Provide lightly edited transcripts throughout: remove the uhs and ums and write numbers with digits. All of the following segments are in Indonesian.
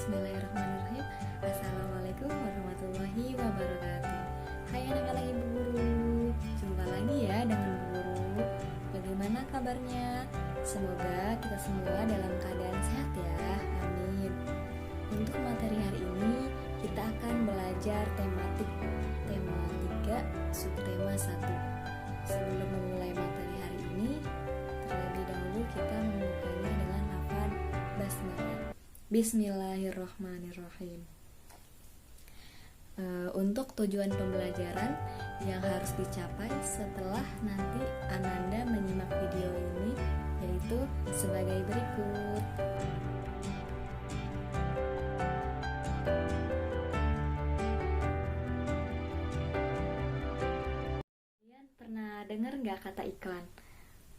Bismillahirrahmanirrahim. Assalamualaikum warahmatullahi wabarakatuh. Hai anak-anak ibu guru, jumpa lagi ya dengan Bu Guru. Bagaimana kabarnya? Semoga kita semua dalam keadaan sehat ya, amin. Untuk materi hari ini kita akan belajar tema 3, subtema 1. Sebelum memulai materi hari ini, terlebih dahulu kita membukanya dengan lafaz basmalah. Bismillahirrahmanirrahim. Untuk tujuan pembelajaran yang harus dicapai setelah nanti Ananda menyimak video ini, yaitu sebagai berikut. Kalian pernah dengar nggak kata iklan?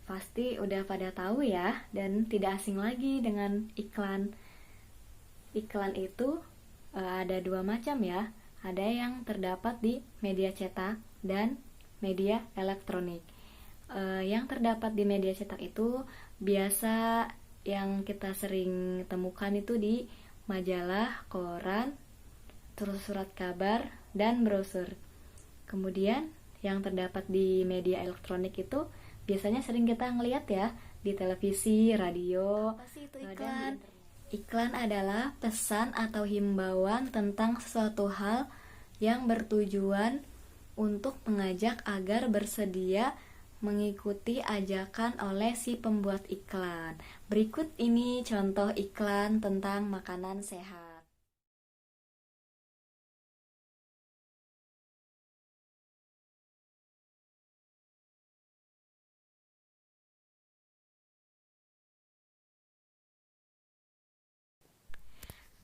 Pasti udah pada tahu ya, dan tidak asing lagi dengan iklan. Iklan itu ada dua macam ya. Ada yang terdapat di media cetak dan media elektronik. Yang terdapat di media cetak itu biasa yang kita sering temukan itu di majalah, koran, terus surat kabar, dan brosur. Kemudian yang terdapat di media elektronik itu biasanya sering kita ngelihat ya di televisi, radio. Apa sih itu iklan? Iklan adalah pesan atau himbauan tentang sesuatu hal yang bertujuan untuk mengajak agar bersedia mengikuti ajakan oleh si pembuat iklan. Berikut ini contoh iklan tentang makanan sehat.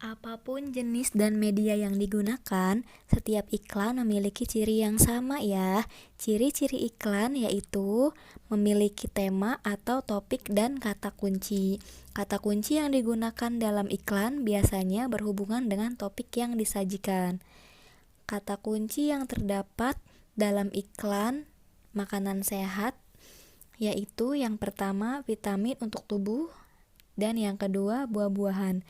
Apapun jenis dan media yang digunakan, setiap iklan memiliki ciri yang sama ya. Ciri-ciri iklan yaitu memiliki tema atau topik dan kata kunci. Kata kunci yang digunakan dalam iklan biasanya berhubungan dengan topik yang disajikan. Kata kunci yang terdapat dalam iklan makanan sehat yaitu yang pertama vitamin untuk tubuh dan yang kedua buah-buahan.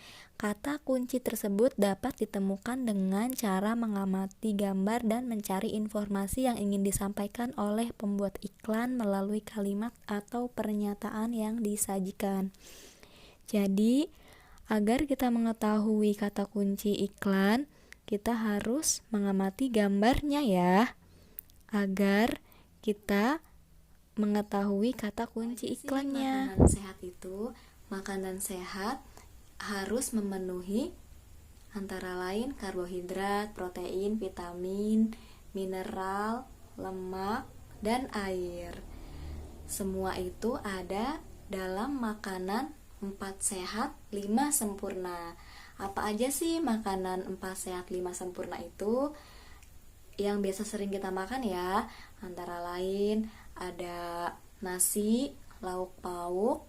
Kata kunci tersebut dapat ditemukan dengan cara mengamati gambar dan mencari informasi yang ingin disampaikan oleh pembuat iklan melalui kalimat atau pernyataan yang disajikan. Jadi, agar kita mengetahui kata kunci iklan, kita harus mengamati gambarnya ya, agar kita mengetahui kata kunci iklannya. Makanan sehat itu, makanan sehat harus memenuhi antara lain karbohidrat, protein, vitamin, mineral, lemak, dan air. Semua itu ada dalam makanan 4 sehat 5 sempurna. Apa aja sih makanan 4 sehat 5 sempurna itu? Yang biasa sering kita makan ya, antara lain ada nasi, lauk pauk,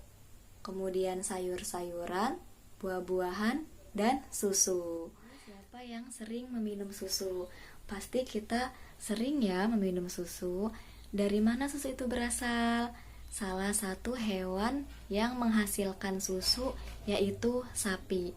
kemudian sayur-sayuran, buah-buahan, dan susu. Siapa yang sering meminum susu? Pasti kita sering ya meminum susu. Dari mana susu itu berasal? Salah satu hewan yang menghasilkan susu yaitu sapi.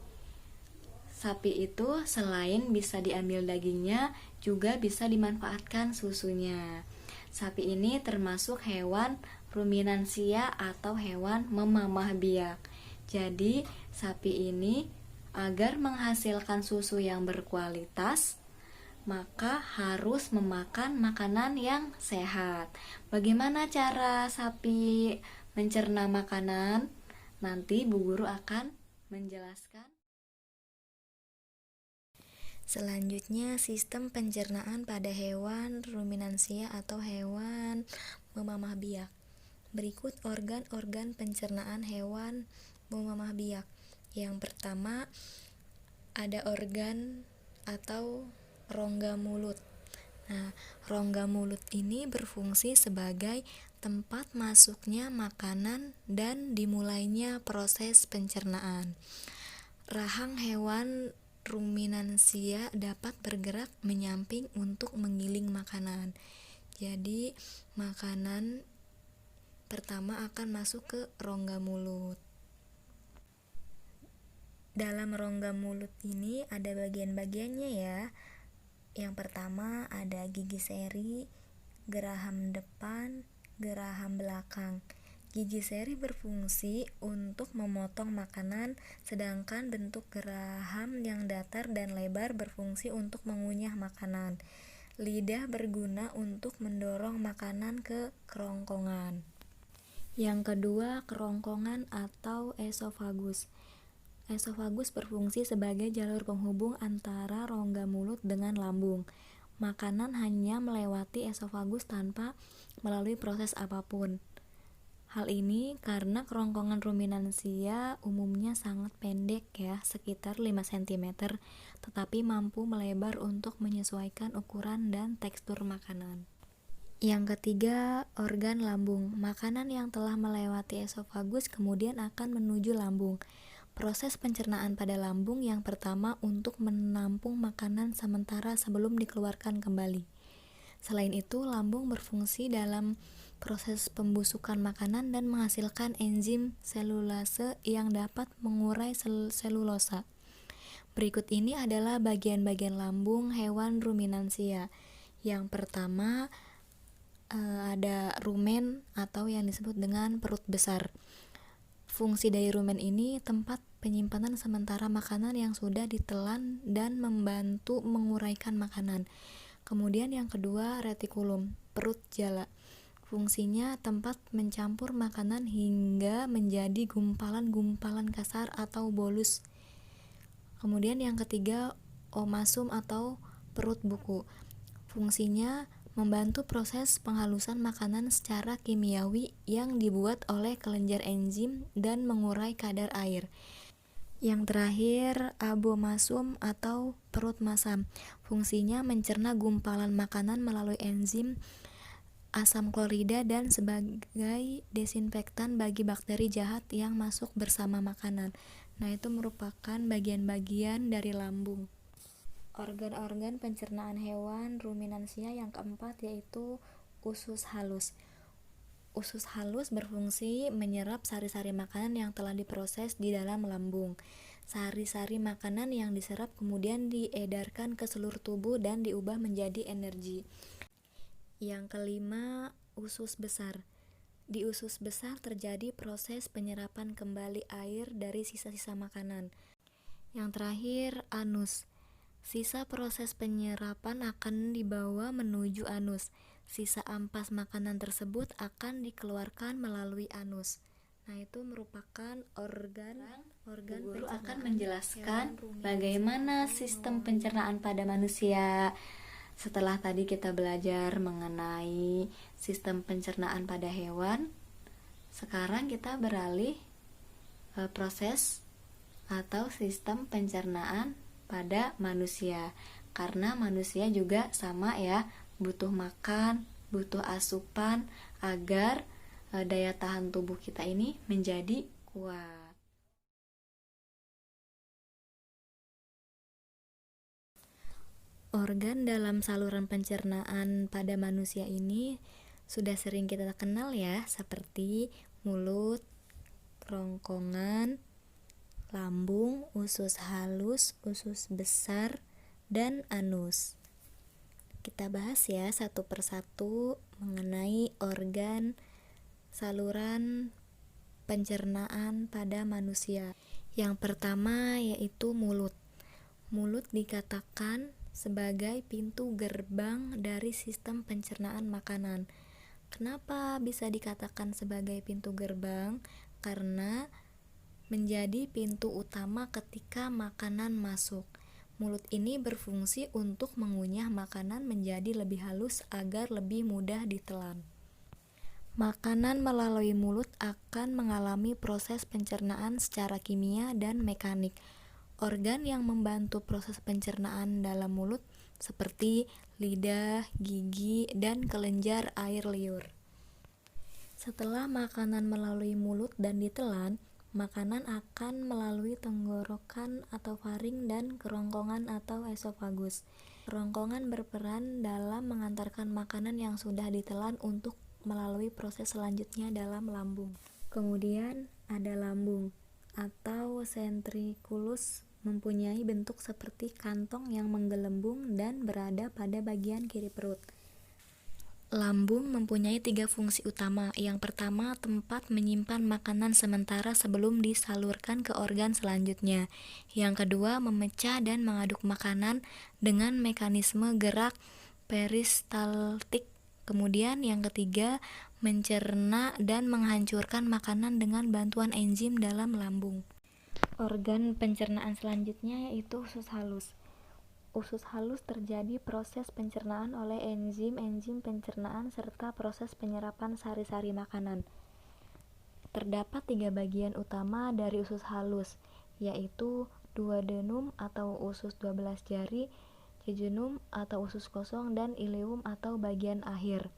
Sapi itu selain bisa diambil dagingnya, juga bisa dimanfaatkan susunya. Sapi ini termasuk hewan ruminansia atau hewan memamah biak. Jadi, sapi ini agar menghasilkan susu yang berkualitas, maka harus memakan makanan yang sehat. Bagaimana cara sapi mencerna makanan? Nanti Bu Guru akan menjelaskan. Selanjutnya, sistem pencernaan pada hewan ruminansia atau hewan memamah biak. Berikut organ-organ pencernaan hewan memamah biak. Yang pertama, ada organ atau rongga mulut. Nah, rongga mulut ini berfungsi sebagai tempat masuknya makanan dan dimulainya proses pencernaan. Rahang hewan ruminansia dapat bergerak menyamping untuk menggiling makanan. Jadi, makanan pertama akan masuk ke rongga mulut. Dalam rongga mulut ini ada bagian-bagiannya ya. Yang pertama ada gigi seri, geraham depan, geraham belakang. Gigi seri berfungsi untuk memotong makanan, sedangkan bentuk geraham yang datar dan lebar berfungsi untuk mengunyah makanan. Lidah berguna untuk mendorong makanan ke kerongkongan. Yang kedua, kerongkongan atau esofagus. Esofagus berfungsi sebagai jalur penghubung antara rongga mulut dengan lambung. Makanan hanya melewati esofagus tanpa melalui proses apapun. Hal ini karena kerongkongan ruminansia umumnya sangat pendek ya, sekitar 5 cm, tetapi mampu melebar untuk menyesuaikan ukuran dan tekstur makanan. Yang ketiga, organ lambung. Makanan yang telah melewati esofagus kemudian akan menuju lambung. Proses pencernaan pada lambung yang pertama untuk menampung makanan sementara sebelum dikeluarkan kembali. Selain itu, lambung berfungsi dalam proses pembusukan makanan dan menghasilkan enzim selulase yang dapat mengurai selulosa. Berikut ini adalah bagian-bagian lambung hewan ruminansia. Yang pertama, ada rumen atau yang disebut dengan perut besar. Fungsi dari rumen ini tempat penyimpanan sementara makanan yang sudah ditelan dan membantu menguraikan makanan. Kemudian yang kedua, retikulum, perut jala. Fungsinya tempat mencampur makanan hingga menjadi gumpalan-gumpalan kasar atau bolus. Kemudian yang ketiga, omasum atau perut buku. Fungsinya membantu proses penghalusan makanan secara kimiawi yang dibuat oleh kelenjar enzim dan mengurai kadar air. Yang terakhir, abomasum atau perut masam. Fungsinya mencerna gumpalan makanan melalui enzim asam klorida dan sebagai desinfektan bagi bakteri jahat yang masuk bersama makanan. Nah, itu merupakan bagian-bagian dari lambung. Organ-organ pencernaan hewan ruminansia yang keempat yaitu usus halus. Usus halus berfungsi menyerap sari-sari makanan yang telah diproses di dalam lambung. Sari-sari makanan yang diserap kemudian diedarkan ke seluruh tubuh dan diubah menjadi energi. Yang kelima, usus besar. Di usus besar terjadi proses penyerapan kembali air dari sisa-sisa makanan. Yang terakhir, anus. Sisa proses penyerapan akan dibawa menuju anus. Sisa ampas makanan tersebut akan dikeluarkan melalui anus. Nah, itu merupakan organ Guru akan menjelaskan bagaimana sistem pencernaan pada manusia. Setelah tadi kita belajar mengenai sistem pencernaan pada hewan, sekarang kita beralih proses atau sistem pencernaan pada manusia, karena manusia juga sama ya, butuh makan, butuh asupan agar daya tahan tubuh kita ini menjadi kuat. Organ dalam saluran pencernaan pada manusia ini sudah sering kita kenal ya, seperti mulut, kerongkongan, lambung, usus halus, usus besar, dan anus. Kita bahas ya satu persatu mengenai organ saluran pencernaan pada manusia. Yang pertama yaitu mulut. Mulut dikatakan sebagai pintu gerbang dari sistem pencernaan makanan. Kenapa bisa dikatakan sebagai pintu gerbang? Karena menjadi pintu utama ketika makanan masuk. Mulut ini berfungsi untuk mengunyah makanan menjadi lebih halus agar lebih mudah ditelan. Makanan melalui mulut akan mengalami proses pencernaan secara kimia dan mekanik. Organ yang membantu proses pencernaan dalam mulut seperti lidah, gigi, dan kelenjar air liur. Setelah makanan melalui mulut dan ditelan, makanan akan melalui tenggorokan atau faring dan kerongkongan atau esofagus. Kerongkongan berperan dalam mengantarkan makanan yang sudah ditelan untuk melalui proses selanjutnya dalam lambung. Kemudian ada lambung. atau ventriculus mempunyai bentuk seperti kantong yang menggelembung dan berada pada bagian kiri perut. Lambung mempunyai 3 fungsi utama. Yang pertama, tempat menyimpan makanan sementara sebelum disalurkan ke organ selanjutnya. Yang kedua, memecah dan mengaduk makanan dengan mekanisme gerak peristaltik. Kemudian yang ketiga, mencerna dan menghancurkan makanan dengan bantuan enzim dalam lambung. Organ pencernaan selanjutnya yaitu usus halus. Usus halus terjadi proses pencernaan oleh enzim-enzim pencernaan serta proses penyerapan sari-sari makanan. Terdapat 3 bagian utama dari usus halus, yaitu duodenum atau usus 12 jari, jejunum atau usus kosong, dan ileum atau bagian akhir.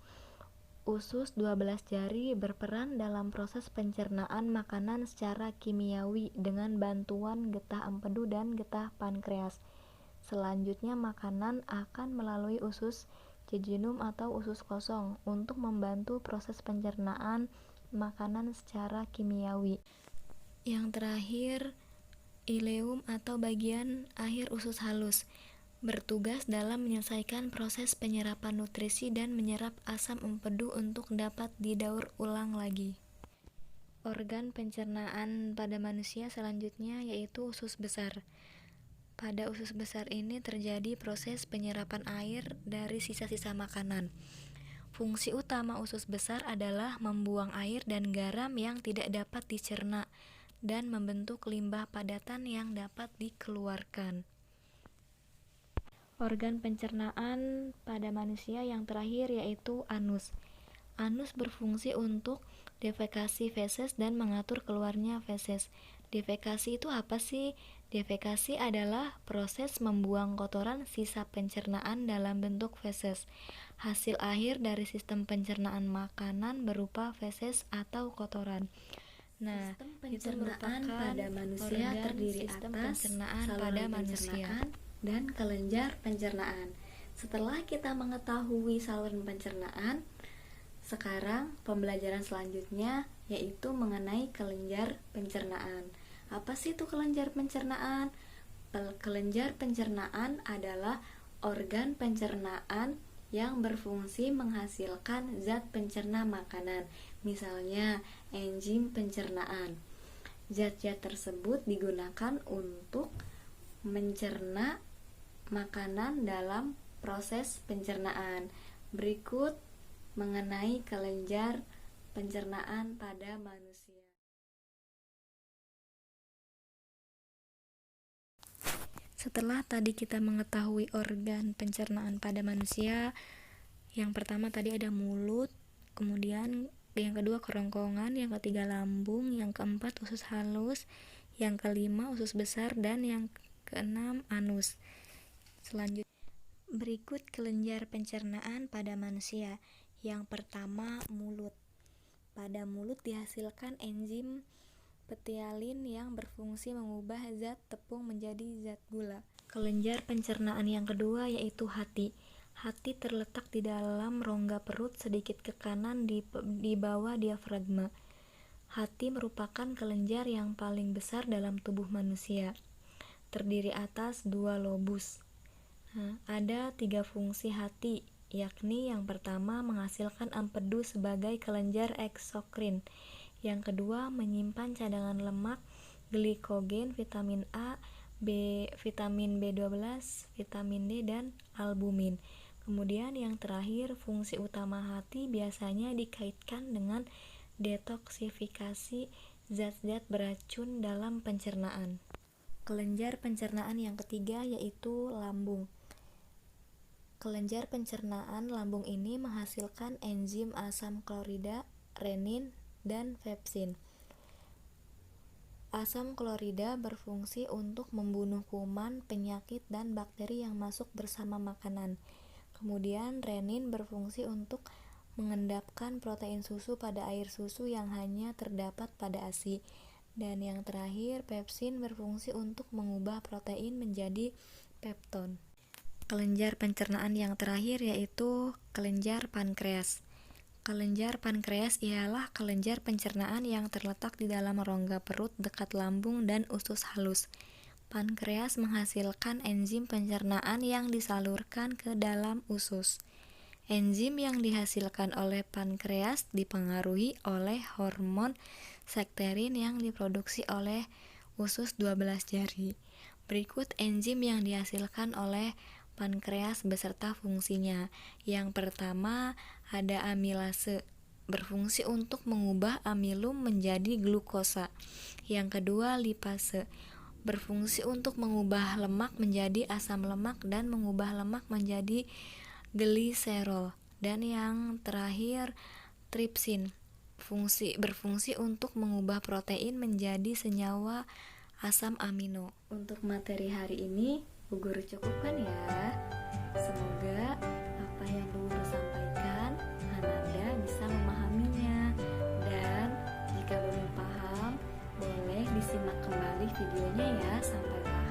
Usus 12 jari berperan dalam proses pencernaan makanan secara kimiawi dengan bantuan getah empedu dan getah pankreas. Selanjutnya makanan akan melalui usus jejunum atau usus kosong untuk membantu proses pencernaan makanan secara kimiawi. Yang terakhir, ileum atau bagian akhir usus halus bertugas dalam menyelesaikan proses penyerapan nutrisi dan menyerap asam empedu untuk dapat didaur ulang lagi. Organ pencernaan pada manusia selanjutnya yaitu usus besar. Pada usus besar ini terjadi proses penyerapan air dari sisa-sisa makanan. Fungsi utama usus besar adalah membuang air dan garam yang tidak dapat dicerna dan membentuk limbah padatan yang dapat dikeluarkan. Organ pencernaan pada manusia yang terakhir yaitu anus. Anus berfungsi untuk defekasi feses dan mengatur keluarnya feses. Defekasi itu apa sih? Defekasi adalah proses membuang kotoran sisa pencernaan dalam bentuk feses. Hasil akhir dari sistem pencernaan makanan berupa feses atau kotoran. Nah, Sistem pencernaan pada manusia terdiri atas saluran pencernaan dan kelenjar pencernaan. Setelah kita mengetahui saluran pencernaan, sekarang pembelajaran selanjutnya yaitu mengenai kelenjar pencernaan. Apa sih itu kelenjar pencernaan? Kelenjar pencernaan adalah organ pencernaan yang berfungsi menghasilkan zat pencerna makanan, misalnya enzim pencernaan. Zat-zat tersebut digunakan untuk mencerna makanan dalam proses pencernaan. Berikut mengenai kelenjar pencernaan pada manusia. Setelah tadi kita mengetahui organ pencernaan pada manusia, yang pertama tadi ada mulut, kemudian yang kedua kerongkongan, yang ketiga lambung, yang keempat usus halus, yang kelima usus besar, dan yang keenam anus. Selanjutnya, berikut kelenjar pencernaan pada manusia. Yang pertama, mulut. Pada mulut dihasilkan enzim petialin yang berfungsi mengubah zat tepung menjadi zat gula. Kelenjar pencernaan yang kedua yaitu hati. Hati terletak di dalam rongga perut sedikit ke kanan di bawah diafragma. Hati merupakan kelenjar yang paling besar dalam tubuh manusia. Terdiri atas 2 lobus. Ada 3 fungsi hati, yakni yang pertama mengasilkan empedu sebagai kelenjar eksokrin. Yang kedua, menyimpan cadangan lemak, glikogen, vitamin A, vitamin B12, vitamin D, dan albumin. Kemudian yang terakhir, fungsi utama hati biasanya dikaitkan dengan detoksifikasi zat-zat beracun dalam pencernaan. Kelenjar pencernaan yang ketiga yaitu lambung. Kelenjar pencernaan lambung ini menghasilkan enzim asam klorida, renin, dan pepsin. Asam klorida berfungsi untuk membunuh kuman, penyakit, dan bakteri yang masuk bersama makanan. Kemudian renin berfungsi untuk mengendapkan protein susu pada air susu yang hanya terdapat pada ASI. Dan yang terakhir, pepsin berfungsi untuk mengubah protein menjadi pepton. Kelenjar pencernaan yang terakhir yaitu kelenjar pankreas. Kelenjar pankreas ialah kelenjar pencernaan yang terletak di dalam rongga perut dekat lambung dan usus halus. Pankreas menghasilkan enzim pencernaan yang disalurkan ke dalam usus. Enzim yang dihasilkan oleh pankreas dipengaruhi oleh hormon sekterin yang diproduksi oleh usus 12 jari. Berikut enzim yang dihasilkan oleh pankreas beserta fungsinya. Yang pertama ada amilase, berfungsi untuk mengubah amilum menjadi glukosa. Yang kedua lipase, berfungsi untuk mengubah lemak menjadi asam lemak dan mengubah lemak menjadi gliserol. Dan yang terakhir tripsin, berfungsi untuk mengubah protein menjadi senyawa asam amino. Untuk materi hari ini Bu Guru cukupkan ya. Semoga apa yang Bu Guru sampaikan Ananda bisa memahaminya. Dan jika belum paham, boleh disimak kembali videonya ya sampai paham.